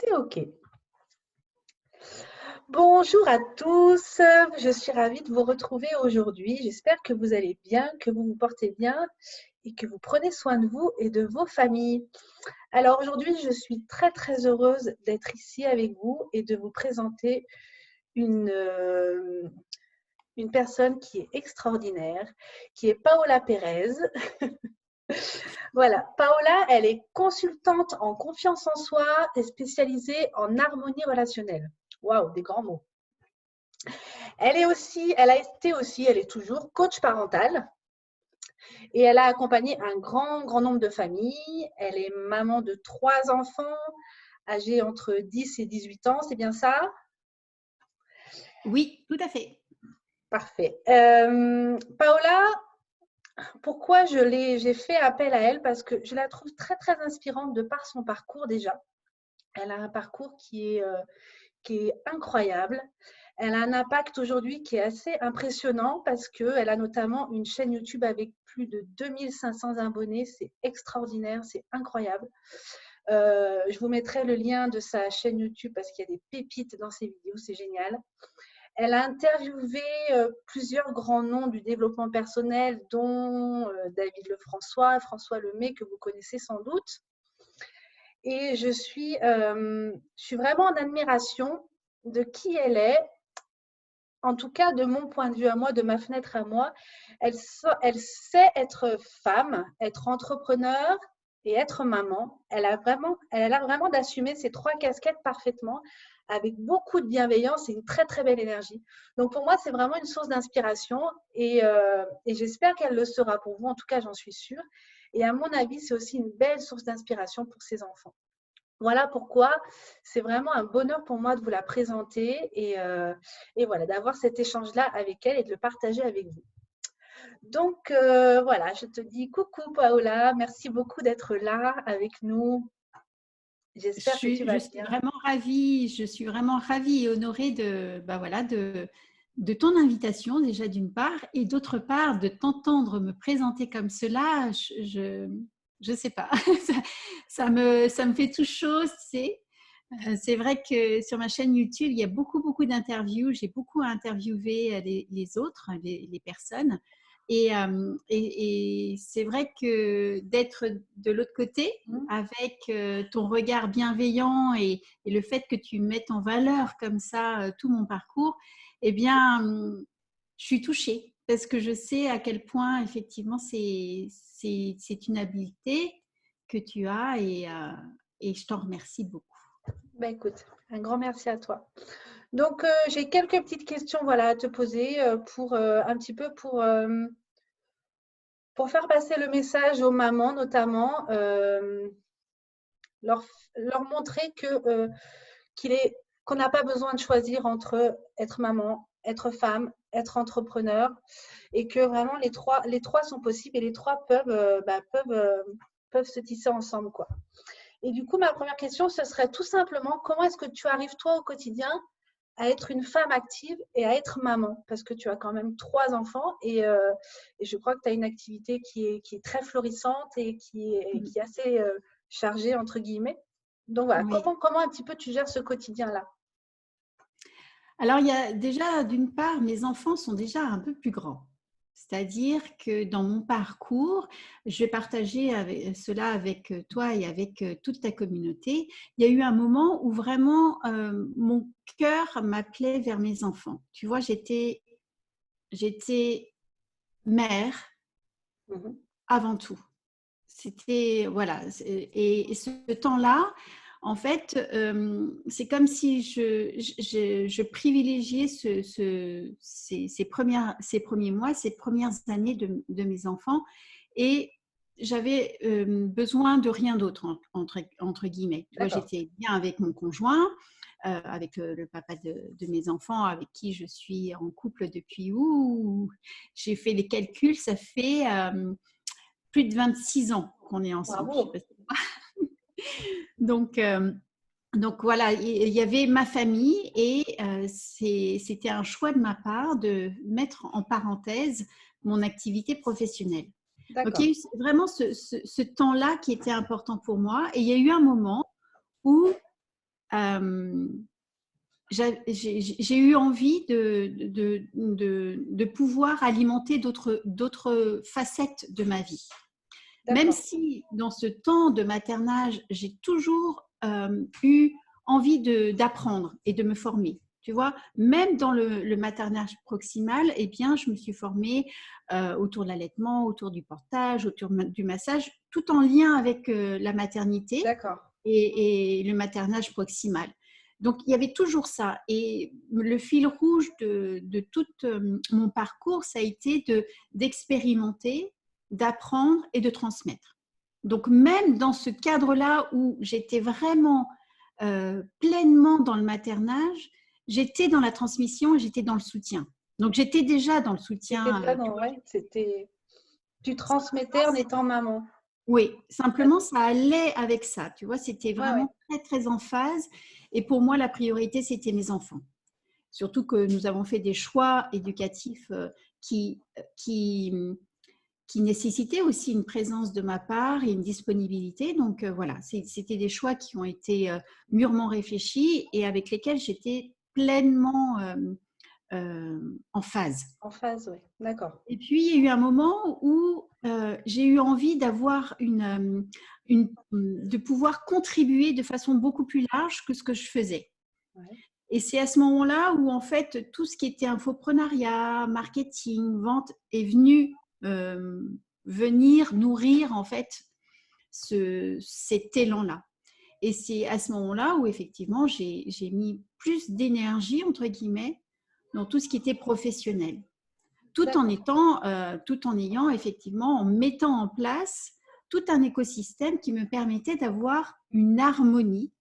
T'es OK. Bonjour à tous, je suis ravie de vous retrouver aujourd'hui. J'espère que vous allez bien, que vous vous portez bien et que vous prenez soin de vous et de vos familles. Alors aujourd'hui, je suis très heureuse d'être ici avec vous et de vous présenter une, euh, une personne qui est extraordinaire, qui est Paola Pérez. Voilà, Paola, elle est consultante en confiance en soi et spécialisée en harmonie relationnelle. Waouh, des grands mots. Elle est toujours coach parental et elle a accompagné un grand nombre de familles. Elle est maman de 3 enfants âgés entre 10 et 18 ans, c'est bien ça? Oui, tout à fait. Parfait. Paola, pourquoi j'ai fait appel à elle? Parce que je la trouve très inspirante de par son parcours déjà. Elle a un parcours qui est incroyable. Elle a un impact aujourd'hui qui est assez impressionnant parce qu'elle a notamment une chaîne YouTube avec plus de 2500 abonnés. C'est extraordinaire, c'est incroyable. Je vous mettrai le lien de sa chaîne YouTube parce qu'il y a des pépites dans ses vidéos, c'est génial. Elle a interviewé plusieurs grands noms du développement personnel, dont David Lefrançois, François Lemay, que vous connaissez sans doute. Et je suis vraiment en admiration de qui elle est. En tout cas, de mon point de vue à moi, de ma fenêtre à moi, elle sait être femme, être entrepreneur et être maman. Elle a vraiment d'assumer ces 3 casquettes parfaitement, avec beaucoup de bienveillance et une très belle énergie. Donc pour moi, c'est vraiment une source d'inspiration et j'espère qu'elle le sera pour vous. En tout cas, j'en suis sûre. Et à mon avis, c'est aussi une belle source d'inspiration pour ses enfants. Voilà pourquoi c'est vraiment un bonheur pour moi de vous la présenter et voilà, d'avoir cet échange-là avec elle et de le partager avec vous. Donc voilà, je te dis coucou Paola, merci beaucoup d'être là avec nous. J'espère que tu vas bien. Je suis vraiment ravie et honorée de ton invitation déjà d'une part et d'autre part de t'entendre me présenter comme cela. Je sais pas, ça me fait tout chaud, c'est. C'est vrai que sur ma chaîne YouTube, il y a beaucoup d'interviews. J'ai beaucoup interviewé les autres, les personnes. Et c'est vrai que d'être de l'autre côté, avec ton regard bienveillant et le fait que tu mettes en valeur comme ça tout mon parcours, eh bien, je suis touchée parce que je sais à quel point, effectivement, c'est une habileté que tu as et je t'en remercie beaucoup. Ben écoute, un grand merci à toi. Donc j'ai quelques petites questions voilà, à te poser pour un petit peu pour faire passer le message aux mamans notamment. Leur, leur montrer qu'il est qu'on n'a pas besoin de choisir entre être maman, être femme, être entrepreneur et que vraiment les trois sont possibles et les trois peuvent se tisser ensemble quoi. Et du coup, ma première question, ce serait tout simplement comment est-ce que tu arrives toi au quotidien à être une femme active et à être maman parce que tu as quand même 3 enfants et je crois que tu as une activité qui est très florissante et qui est assez chargée entre guillemets. Donc voilà, Oui. comment un petit peu tu gères ce quotidien-là? Alors, il y a déjà, d'une part, mes enfants sont déjà un peu plus grands. C'est-à-dire que dans mon parcours, je vais partager cela avec toi et avec toute ta communauté. Il y a eu un moment où vraiment mon cœur m'appelait vers mes enfants. Tu vois, j'étais mère Mhm. avant tout. C'était, voilà, et ce temps-là, en fait, c'est comme si je privilégiais ces premiers mois, ces premières années de mes enfants et j'avais besoin de rien d'autre, entre guillemets. Tu vois, D'accord. j'étais bien avec mon conjoint, avec le papa de mes enfants, avec qui je suis en couple depuis, j'ai fait les calculs, ça fait plus de 26 ans qu'on est ensemble. Je sais pas Bravo. si donc, donc voilà, il y avait ma famille et c'était un choix de ma part de mettre en parenthèse mon activité professionnelle. Donc il y D'accord. a eu vraiment ce temps-là qui était important pour moi et il y a eu un moment où j'ai eu envie de pouvoir alimenter d'autres facettes de ma vie. Même si dans ce temps de maternage, j'ai toujours eu envie d'apprendre et de me former. Tu vois, même dans le maternage proximal, eh bien, je me suis formée autour de l'allaitement, autour du portage, autour du massage, tout en lien avec la maternité et le maternage proximal. Donc, il y avait toujours ça. Et le fil rouge de tout mon parcours, ça a été d'expérimenter, d'apprendre et de transmettre. Donc, même dans ce cadre-là où j'étais vraiment pleinement dans le maternage, j'étais dans la transmission et j'étais dans le soutien. Donc, j'étais déjà dans le soutien. Tu transmettais en étant maman. Oui, simplement, ça allait avec ça. Tu vois, c'était vraiment très, très en phase. Et pour moi, la priorité, c'était mes enfants. Surtout que nous avons fait des choix éducatifs qui nécessitaient aussi une présence de ma part et une disponibilité. Donc, voilà, c'était des choix qui ont été mûrement réfléchis et avec lesquels j'étais pleinement en phase. En phase, oui, d'accord. Et puis, il y a eu un moment où j'ai eu envie d'avoir de pouvoir contribuer de façon beaucoup plus large que ce que je faisais. Ouais. Et c'est à ce moment-là où, en fait, tout ce qui était infoprenariat, marketing, vente est venu venir nourrir, en fait, cet élan-là. Et c'est à ce moment-là où, effectivement, j'ai mis plus d'énergie, entre guillemets, dans tout ce qui était professionnel. Tout en ayant effectivement, en mettant en place tout un écosystème qui me permettait d'avoir une harmonie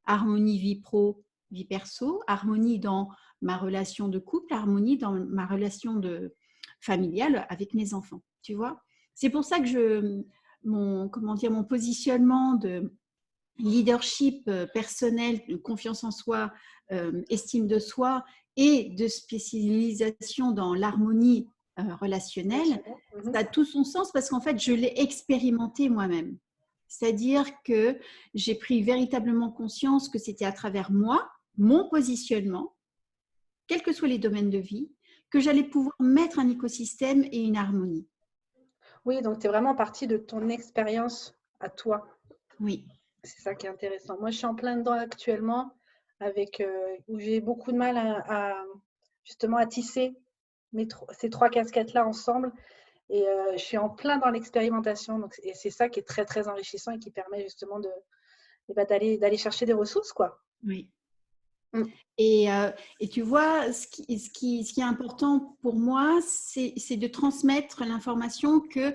vie pro, vie perso, harmonie dans ma relation de couple, harmonie dans ma relation familiale avec mes enfants, tu vois. C'est pour ça que mon positionnement de leadership personnel, de confiance en soi, estime de soi et de spécialisation dans l'harmonie relationnelle, ça a tout son sens parce qu'en fait, je l'ai expérimenté moi-même. C'est-à-dire que j'ai pris véritablement conscience que c'était à travers moi, mon positionnement, quels que soient les domaines de vie, que j'allais pouvoir mettre un écosystème et une harmonie. Oui, donc tu es vraiment partie de ton expérience à toi. Oui. C'est ça qui est intéressant. Moi, je suis en plein dedans actuellement, où j'ai beaucoup de mal justement à tisser ces trois casquettes-là ensemble. Et je suis en plein dans l'expérimentation. Et c'est ça qui est très, très enrichissant et qui permet justement d'aller chercher des ressources, quoi. Oui. Et tu vois, ce qui est important pour moi, c'est de transmettre l'information que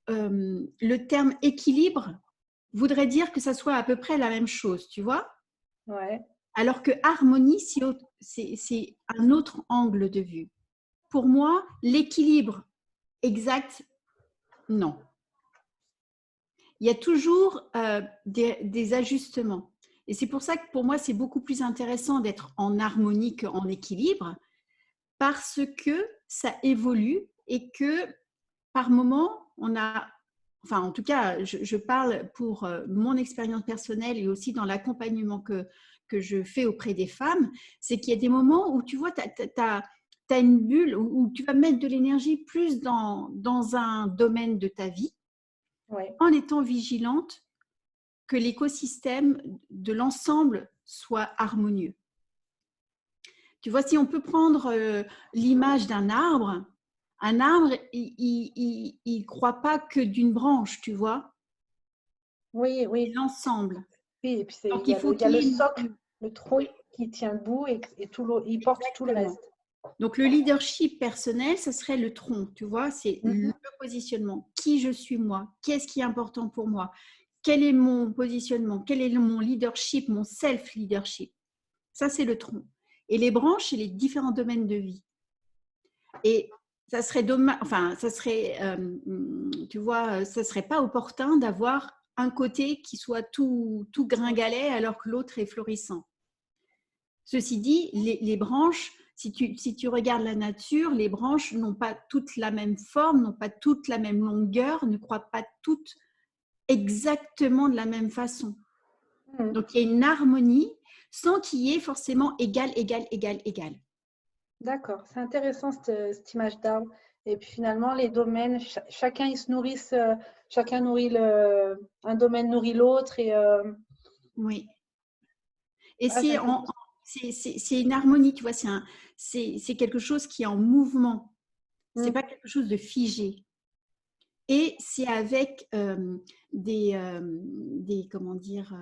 le terme équilibre voudrait dire que ça soit à peu près la même chose, tu vois? Ouais. Alors que harmonie, c'est un autre angle de vue. Pour moi, l'équilibre exact, non. Il y a toujours des ajustements. Et c'est pour ça que pour moi, c'est beaucoup plus intéressant d'être en harmonie qu'en équilibre, parce que ça évolue et que par moment, on a, enfin en tout cas, je parle pour mon expérience personnelle et aussi dans l'accompagnement que je fais auprès des femmes, c'est qu'il y a des moments où tu vois, tu as une bulle où tu vas mettre de l'énergie plus dans un domaine de ta vie, ouais. En étant vigilante que l'écosystème de l'ensemble soit harmonieux. Tu vois, si on peut prendre l'image d'un arbre, il ne croît pas que d'une branche, tu vois. Oui, oui. L'ensemble. Oui, et puis il y a le socle, le tronc qui tient debout et il porte tout le reste. Donc, le leadership personnel, ce serait le tronc, tu vois, c'est le positionnement. Qui je suis moi? Qu'est-ce qui est important pour moi? Quel est mon positionnement? Quel est mon leadership, mon self-leadership? Ça, c'est le tronc. Et les branches, c'est les différents domaines de vie. Et ça serait dommage, enfin, ça serait, tu vois, ça serait pas opportun d'avoir un côté qui soit tout gringalet alors que l'autre est florissant. Ceci dit, les branches, si tu regardes la nature, les branches n'ont pas toutes la même forme, n'ont pas toutes la même longueur, ne croient pas toutes exactement de la même façon. Mhm. Donc, il y a une harmonie sans qu'il y ait forcément égal, égal, égal, égal. D'accord, c'est intéressant cette image d'arbre. Et puis finalement, les domaines, chacun ils se nourrissent, chacun nourrit un domaine nourrit l'autre et Oui. Et ah, c'est intéressant. c'est une harmonie, tu vois, c'est quelque chose qui est en mouvement. C'est Mm. pas quelque chose de figé. Et c'est avec comment dire,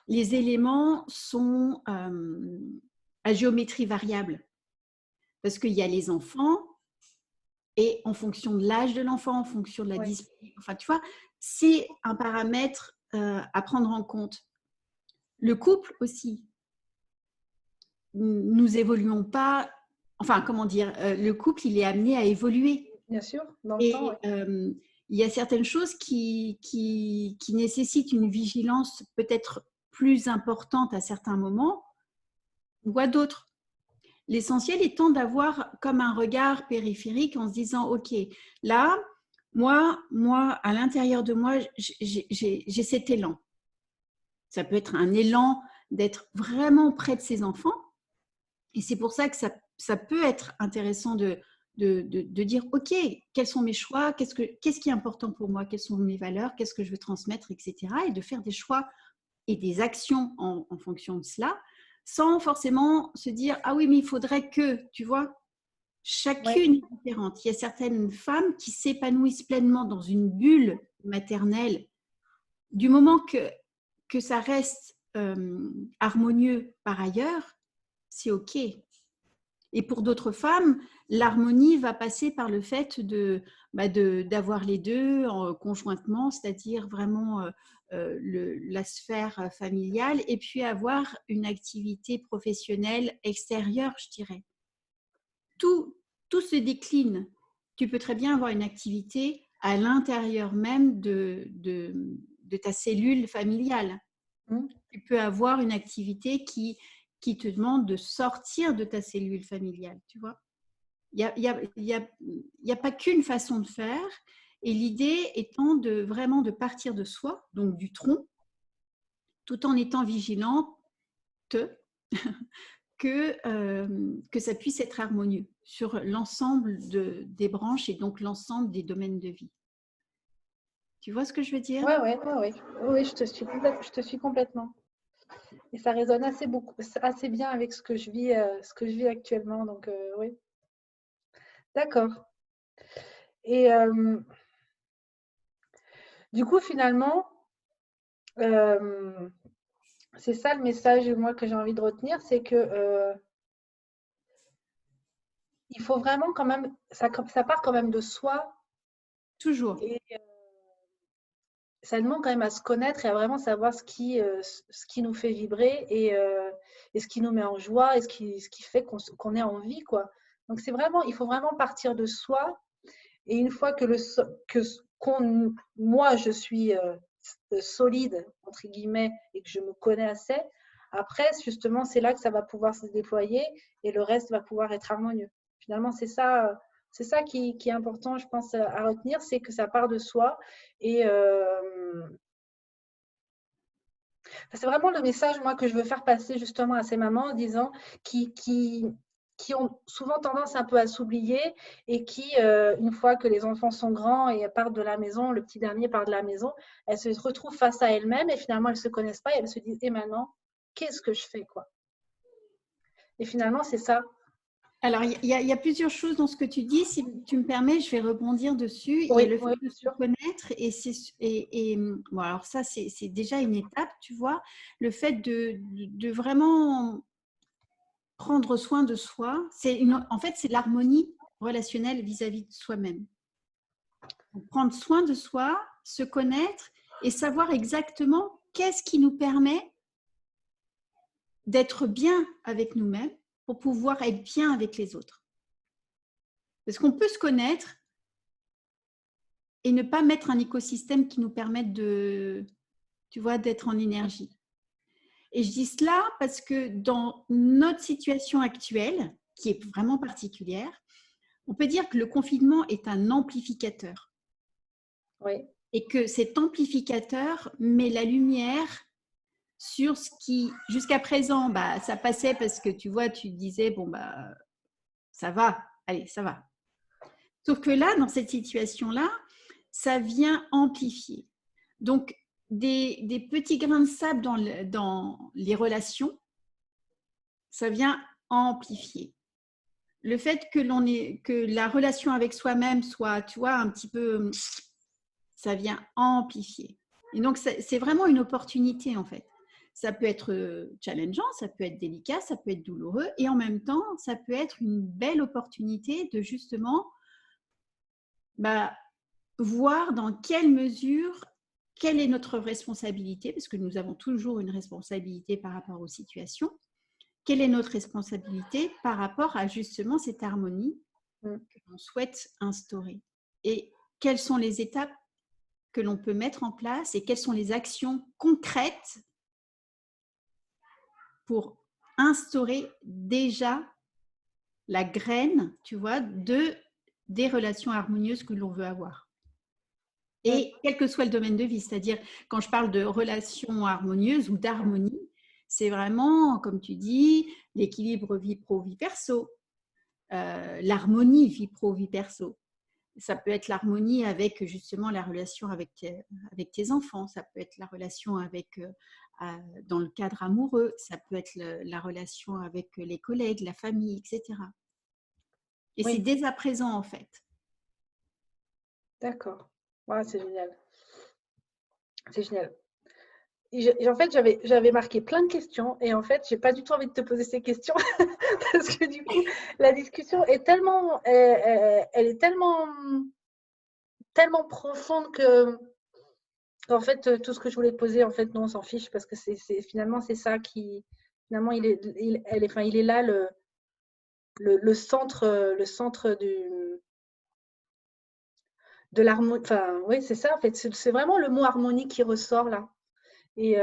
les éléments sont à géométrie variable. Parce qu'il y a les enfants, et en fonction de l'âge de l'enfant, en fonction de la Ouais, disponibilité, enfin, tu vois, c'est un paramètre à prendre en compte. Le couple aussi. Nous évoluons pas, enfin, comment dire, le couple, il est amené à évoluer. bien sûr, dans le temps, Et ouais. il y a certaines choses qui nécessitent une vigilance peut-être plus importante à certains moments ou à d'autres. L'essentiel étant d'avoir comme un regard périphérique en se disant, OK, là, moi à l'intérieur de moi, j'ai cet élan. Ça peut être un élan d'être vraiment près de ses enfants. Et c'est pour ça que ça peut être intéressant de dire, OK, quels sont mes choix, qu'est-ce qui est important pour moi, quelles sont mes valeurs, qu'est-ce que je veux transmettre, etc. Et de faire des choix et des actions en fonction de cela, sans forcément se dire, ah oui, mais il faudrait que, tu vois, Ouais, chacune est différente. Il y a certaines femmes qui s'épanouissent pleinement dans une bulle maternelle du moment que ça reste harmonieux par ailleurs, c'est OK. Et pour d'autres femmes, l'harmonie va passer par le fait d'avoir les deux conjointement, c'est-à-dire vraiment la sphère familiale, et puis avoir une activité professionnelle extérieure, je dirais. Tout se décline. Tu peux très bien avoir une activité à l'intérieur même de ta cellule familiale. mm, Tu peux avoir une activité qui te demande de sortir de ta cellule familiale, tu vois. Il y a pas qu'une façon de faire, et l'idée étant vraiment de partir de soi, donc du tronc, tout en étant vigilante que ça puisse être harmonieux sur l'ensemble des branches et donc l'ensemble des domaines de vie. Tu vois ce que je veux dire? ouais, ouais, ouais, ouais. Oui, je te suis complètement. Et ça résonne assez bien avec ce que je vis actuellement. Donc, oui, d'accord. Et du coup, finalement, euh, c'est ça le message, moi, que j'ai envie de retenir, c'est que il faut vraiment quand même, ça part quand même de soi Toujours. et ça demande quand même à se connaître et à vraiment savoir ce qui nous fait vibrer et ce qui nous met en joie et ce qui fait qu'on ait envie, quoi. Donc c'est vraiment, il faut vraiment partir de soi et une fois moi je suis solide entre guillemets et que je me connais assez, après justement c'est là que ça va pouvoir se déployer et le reste va pouvoir être harmonieux. Finalement c'est ça qui est important je pense à retenir, c'est que ça part de soi et c'est vraiment le message, moi, que je veux faire passer justement à ces mamans en disant qui, qui, qui ont souvent tendance un peu à s'oublier et qui, une fois que les enfants sont grands et partent de la maison, le petit dernier part de la maison, elles se retrouvent face à elles-mêmes et finalement elles ne se connaissent pas et elles se disent, et maintenant, qu'est-ce que je fais, quoi? Et finalement, c'est ça. Alors, il y a plusieurs choses dans ce que tu dis. Si tu me permets, je vais rebondir dessus. Il y a Oui, le fait oui, de bien se sûr. connaître bon, alors ça, c'est déjà une étape, tu vois. Le fait de vraiment prendre soin de soi, en fait, c'est l'harmonie relationnelle vis-à-vis de soi-même. Prendre soin de soi, se connaître et savoir exactement qu'est-ce qui nous permet d'être bien avec nous-mêmes pour pouvoir être bien avec les autres. Parce qu'on peut se connaître et ne pas mettre un écosystème qui nous permette tu vois, d'être en énergie. Et je dis cela parce que dans notre situation actuelle, qui est vraiment particulière, on peut dire que le confinement est un amplificateur. Oui, Et que cet amplificateur met la lumière sur ce qui, jusqu'à présent, ça passait parce que tu vois, tu disais, bon, ça va, allez, ça va. Sauf que là, dans cette situation-là, ça vient amplifier. Donc, des petits grains de sable dans les relations, ça vient amplifier. Le fait que la relation avec soi-même soit, tu vois, un petit peu, ça vient amplifier. Et donc, c'est vraiment une opportunité, en fait. Ça peut être challengeant, ça peut être délicat, ça peut être douloureux. Et en même temps, ça peut être une belle opportunité de justement voir dans quelle mesure, quelle est notre responsabilité, parce que nous avons toujours une responsabilité par rapport aux situations. Quelle est notre responsabilité par rapport à justement cette harmonie que l'on souhaite instaurer? Et quelles sont les étapes que l'on peut mettre en place et quelles sont les actions concrètes pour instaurer déjà la graine, tu vois, des relations harmonieuses que l'on veut avoir. Et quel que soit le domaine de vie, c'est-à-dire quand je parle de relations harmonieuses ou d'harmonie, c'est vraiment, comme tu dis, l'équilibre vie pro, vie perso, l'harmonie vie pro, vie perso. Ça peut être l'harmonie avec justement la relation avec tes enfants, ça peut être la relation dans le cadre amoureux, ça peut être la relation avec les collègues, la famille, etc. Et c'est dès à présent en fait. D'accord. Ouais, c'est génial. C'est génial. En fait, j'avais marqué plein de questions et en fait, j'ai pas du tout envie de te poser ces questions parce que du coup, la discussion est tellement, elle est tellement profonde que, en fait, tout ce que je voulais te poser, en fait, non, on s'en fiche parce que finalement, c'est ça qui, finalement, il est là le centre de l'harmonie. Enfin, oui, c'est ça. En fait, c'est vraiment le mot harmonie qui ressort là. Et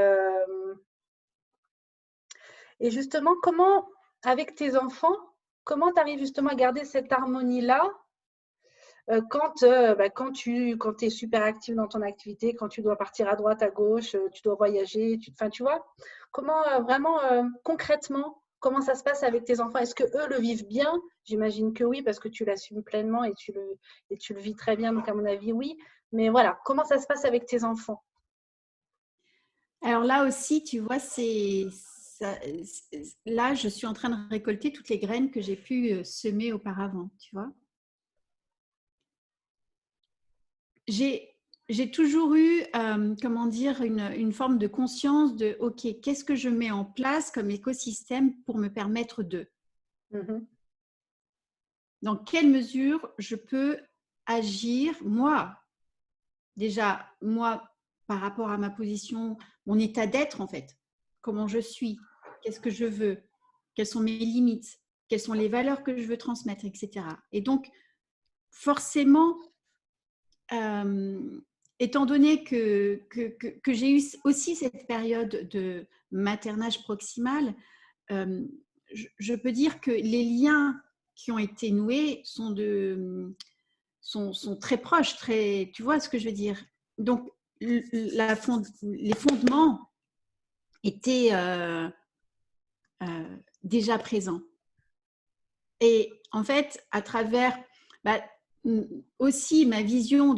justement, comment, avec tes enfants, comment tu arrives justement à garder cette harmonie-là quand tu es super active dans ton activité, quand tu dois partir à droite, à gauche, tu dois voyager, tu vois, comment vraiment concrètement, comment ça se passe avec tes enfants? Est-ce que eux le vivent bien? J'imagine que oui, parce que tu l'assumes pleinement et tu le vis très bien, donc à mon avis, oui. Mais voilà, comment ça se passe avec tes enfants? Alors là aussi, tu vois, là, je suis en train de récolter toutes les graines que j'ai pu semer auparavant, tu vois. J'ai toujours eu, comment dire, une forme de conscience de, OK, qu'est-ce que je mets en place comme écosystème pour me permettre de? Dans quelle mesure je peux agir, moi, déjà, moi, par rapport à ma position, mon état d'être, en fait, comment je suis, qu'est-ce que je veux, quelles sont mes limites, quelles sont les valeurs que je veux transmettre, etc. Et donc, forcément, étant donné que j'ai eu aussi cette période de maternage proximal, je peux dire que les liens qui ont été noués sont très proches, tu vois ce que je veux dire. Donc, les fondements étaient déjà présents. Et en fait, à travers aussi ma vision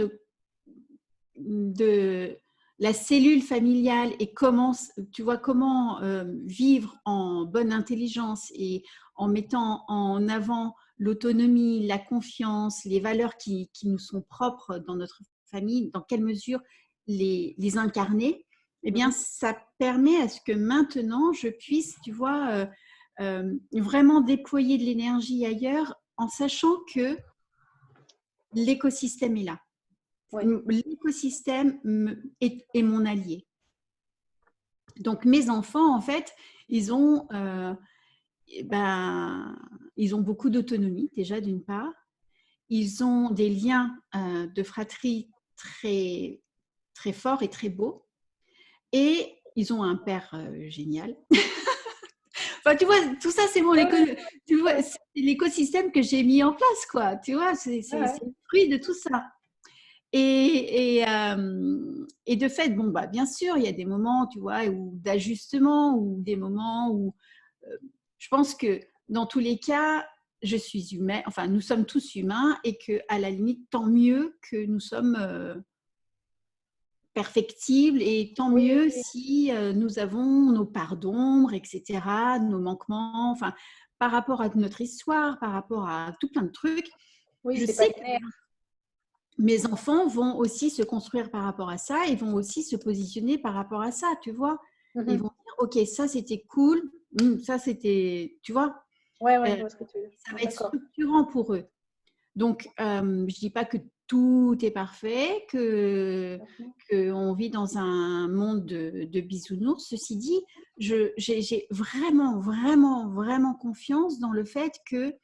de la cellule familiale et comment, tu vois, comment vivre en bonne intelligence et en mettant en avant l'autonomie, la confiance, les valeurs qui nous sont propres dans notre famille, dans quelle mesure les incarner, eh bien, ça permet à ce que maintenant, je puisse, tu vois, vraiment déployer de l'énergie ailleurs en sachant que l'écosystème est là. L'écosystème est mon allié. Donc, mes enfants, en fait, ils ont beaucoup d'autonomie, déjà, d'une part. Ils ont des liens de fratrie très, très forts et très beaux. Et ils ont un père génial. Enfin, tu vois, tout ça, c'est l'écosystème que j'ai mis en place, quoi. Tu vois, c'est le fruit de tout ça. Et de fait, bon, bah, bien sûr, il y a des moments, tu vois, d'ajustement ou des moments où je pense que dans tous les cas, je suis humaine, enfin, nous sommes tous humains et qu'à la limite, tant mieux que nous sommes perfectibles et tant Oui, mieux oui, si nous avons nos parts d'ombre, etc., nos manquements, enfin, par rapport à notre histoire, par rapport à tout plein de trucs. oui, Je c'est pas sais que linéaire. mes enfants vont aussi se construire par rapport à ça et vont aussi se positionner par rapport à ça, tu vois. Ils vont dire, OK, ça c'était cool, ça c'était, tu vois, Ouais, ouais, je euh, vois ce que tu veux dire. ça va être D'accord. structurant pour eux. Donc, je ne dis pas que tout est parfait, qu'on vit dans un monde de bisounours. Ceci dit, j'ai vraiment, vraiment, vraiment confiance dans le fait que,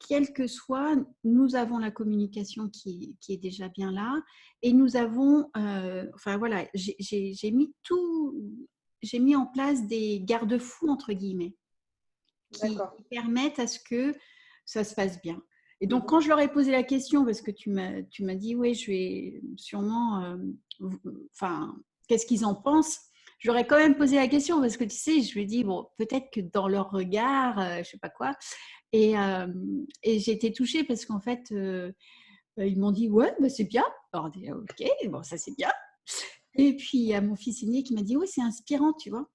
quel que soit, nous avons la communication qui est déjà bien là et nous avons, enfin voilà, j'ai mis en place des garde-fous, entre guillemets, qui D'accord. permettent à ce que ça se passe bien. Et donc, Mhm. quand je leur ai posé la question, parce que tu m'as dit, oui, je vais sûrement, enfin, qu'est-ce qu'ils en pensent? Je leur ai quand même posé la question parce que tu sais, je lui ai dit, bon, peut-être que dans leur regard, je sais pas quoi. Et j'ai été touchée parce qu'en fait, ils m'ont dit, ouais, bah, c'est bien. Alors, on dit, ok, bon, ça c'est bien. Et puis, il y a mon fils aîné qui m'a dit, oui, c'est inspirant, tu vois.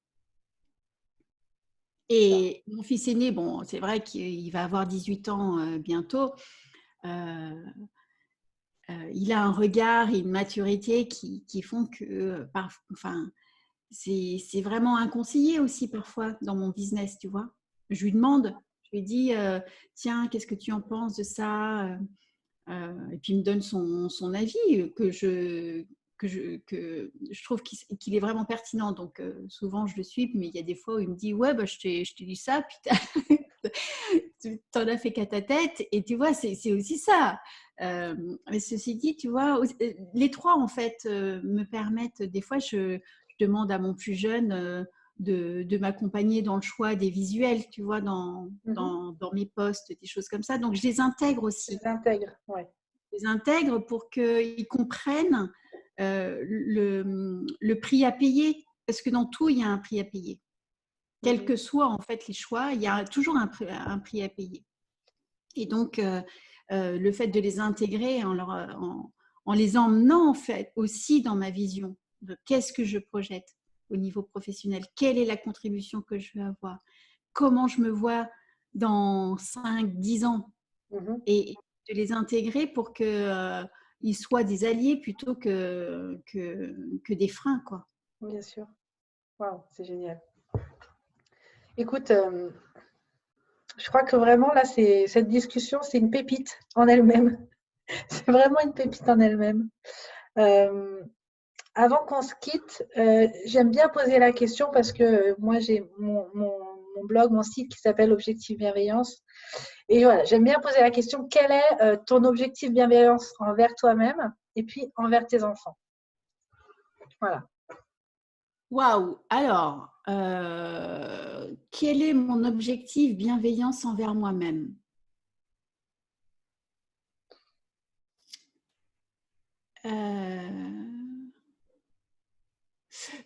Ça. Et mon fils aîné, bon, c'est vrai qu'il va avoir 18 ans bientôt. Euh, il a un regard et une maturité qui font que, enfin, c'est vraiment inconseillé aussi parfois dans mon business, tu vois. Je lui demande, je lui dis, tiens, qu'est-ce que tu en penses de ça? Et puis il me donne son avis que je trouve qu'il est vraiment pertinent. Donc souvent je le suis, mais il y a des fois où il me dit ouais bah, je t'ai dit ça, puis tu t'en as fait qu'à ta tête. Et tu vois, c'est aussi ça. Mais ceci dit, tu vois, les trois en fait me permettent, des fois je demande à mon plus jeune de m'accompagner dans le choix des visuels, tu vois, Mhm. dans mes posts, des choses comme ça. Donc, je les intègre Tu aussi. les intègres, ouais. Je les intègre pour qu'ils comprennent le prix à payer. Parce que dans tout, il y a un prix à payer. Quels Mhm. que soient en fait les choix, il y a toujours un prix à payer. Et donc, le fait de les intégrer en les emmenant en fait aussi dans ma vision de qu'est-ce que je projette au niveau professionnel, quelle est la contribution que je veux avoir, comment je me vois dans 5, 10 ans, Mhm. et de les intégrer pour qu'ils soient des alliés plutôt que des freins, quoi. Bien sûr. Waouh, c'est génial. Écoute, je crois que vraiment là, cette discussion, c'est une pépite en elle-même. C'est vraiment une pépite en elle-même. Euh, Avant qu'on se quitte, j'aime bien poser la question parce que moi, j'ai mon blog, mon site qui s'appelle Objectif Bienveillance. Et voilà, j'aime bien poser la question, quel est ton objectif bienveillance envers toi-même et puis envers tes enfants? Voilà. Waouh! Alors, quel est mon objectif bienveillance envers moi-même?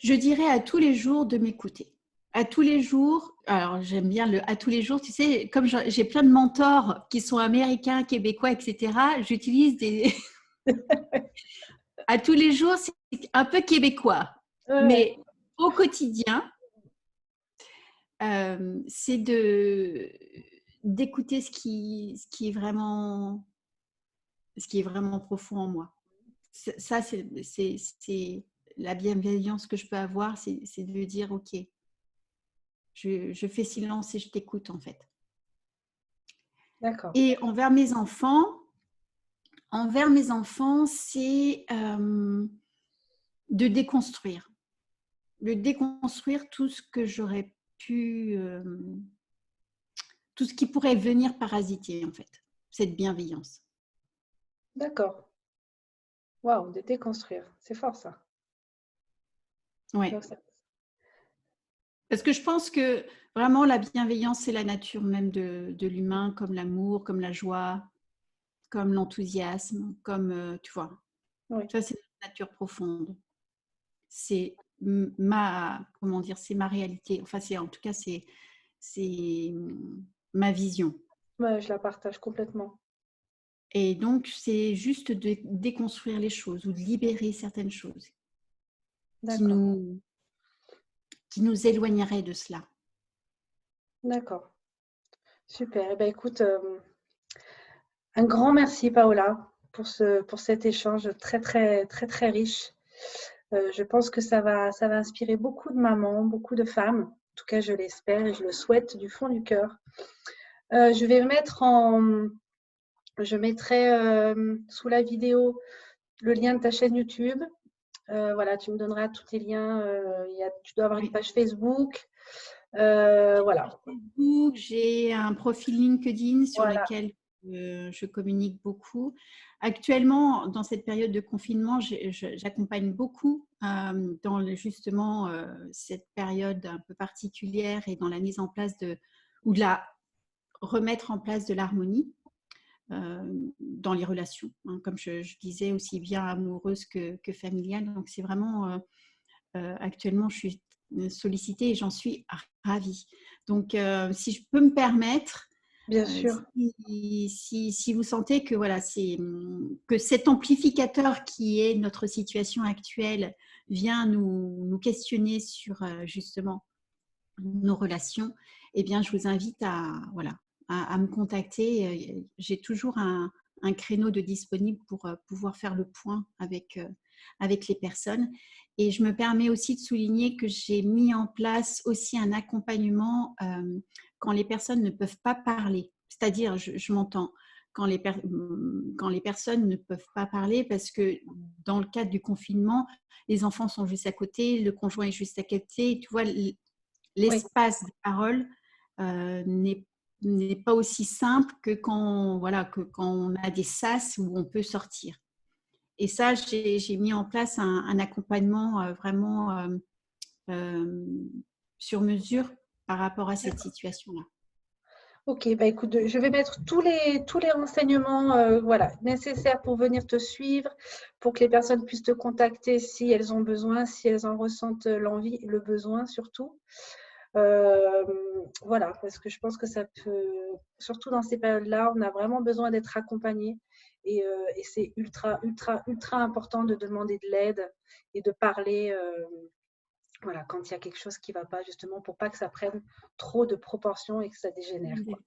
Je dirais à tous les jours de m'écouter. À tous les jours, alors j'aime bien le à tous les jours, tu sais, comme j'ai plein de mentors qui sont américains, québécois, etc., j'utilise des. À tous les jours, c'est un peu québécois, Ouais, ouais. mais au quotidien, c'est d'écouter ce qui est vraiment profond en moi. Ça, c'est la bienveillance que je peux avoir, c'est de dire, OK, je fais silence et je t'écoute en fait. D'accord. Et envers mes enfants, c'est de déconstruire. De déconstruire tout ce que j'aurais pu, tout ce qui pourrait venir parasiter en fait, cette bienveillance. D'accord. Waouh, de déconstruire. C'est fort ça. Ouais. Donc, Parce que je pense que vraiment la bienveillance, c'est la nature même de l'humain, comme l'amour, comme la joie, comme l'enthousiasme, comme, tu vois. Oui. Ça, c'est notre nature profonde. C'est comment dire, c'est ma réalité. Enfin, en tout cas, c'est ma vision. Ouais, je la partage complètement. Et donc, c'est juste de déconstruire les choses ou de libérer certaines choses qui D'accord. nous, qui nous éloigneraient de cela. D'accord. Super. Eh ben, écoute, un grand merci, Paola, pour cet échange très, très, très, très riche. Je pense que ça va inspirer beaucoup de mamans, beaucoup de femmes. En tout cas, je l'espère et je le souhaite du fond du cœur. Je vais mettre je mettrai sous la vidéo le lien de ta chaîne YouTube. Voilà, tu me donneras tous tes liens. Tu dois avoir une Oui. page Facebook. Voilà. Facebook, j'ai un profil LinkedIn sur Voilà. lequel je communique beaucoup. Actuellement, dans cette période de confinement, j'accompagne beaucoup dans justement cette période un peu particulière et dans la mise en place ou de la remettre en place de l'harmonie dans les relations, hein, comme je disais, aussi bien amoureuses que familiales. Donc, c'est vraiment actuellement, je suis sollicitée et j'en suis ravie. Donc, si je peux me permettre, Bien sûr. si vous sentez que, voilà, que cet amplificateur qui est notre situation actuelle vient nous questionner sur justement nos relations, eh bien, je vous invite voilà, à me contacter. J'ai toujours un créneau de disponible pour pouvoir faire le point avec les personnes. Et je me permets aussi de souligner que j'ai mis en place aussi un accompagnement quand les personnes ne peuvent pas parler. C'est-à-dire, je m'entends, quand les personnes ne peuvent pas parler parce que dans le cadre du confinement, les enfants sont juste à côté, le conjoint est juste à côté. Tu vois, Oui. l'espace de parole n'est pas aussi simple que que quand on a des sas où on peut sortir. Et ça, j'ai mis en place un accompagnement vraiment sur mesure par rapport à cette situation-là. Ok, bah écoute, je vais mettre tous les renseignements voilà, nécessaires pour venir te suivre, pour que les personnes puissent te contacter si elles ont besoin, si elles en ressentent l'envie et le besoin surtout. Euh, voilà, parce que je pense que ça peut, surtout dans ces périodes-là, on a vraiment besoin d'être accompagné et c'est ultra, ultra, ultra important de demander de l'aide et de parler. Voilà, quand il y a quelque chose qui ne va pas, justement, pour pas que ça prenne trop de proportions et que ça dégénère, quoi.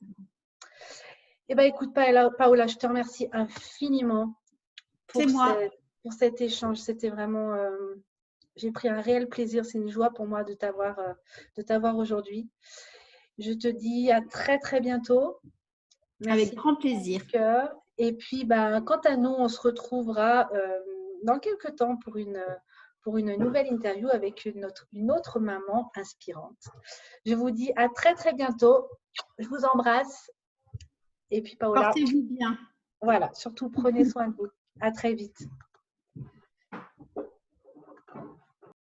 Eh bien, écoute, Paola, je te remercie infiniment C'est moi. pour cet échange. C'était vraiment, j'ai pris un réel plaisir. C'est une joie pour moi de t'avoir aujourd'hui. Je te dis à très, très bientôt. Avec Merci grand plaisir. du cœur. Et puis, ben, quant à nous, on se retrouvera dans quelques temps pour une nouvelle interview avec une autre maman inspirante. Je vous dis à très, très bientôt. Je vous embrasse. Et puis, Paola, Portez-vous bien. voilà, surtout prenez soin de vous. À très vite.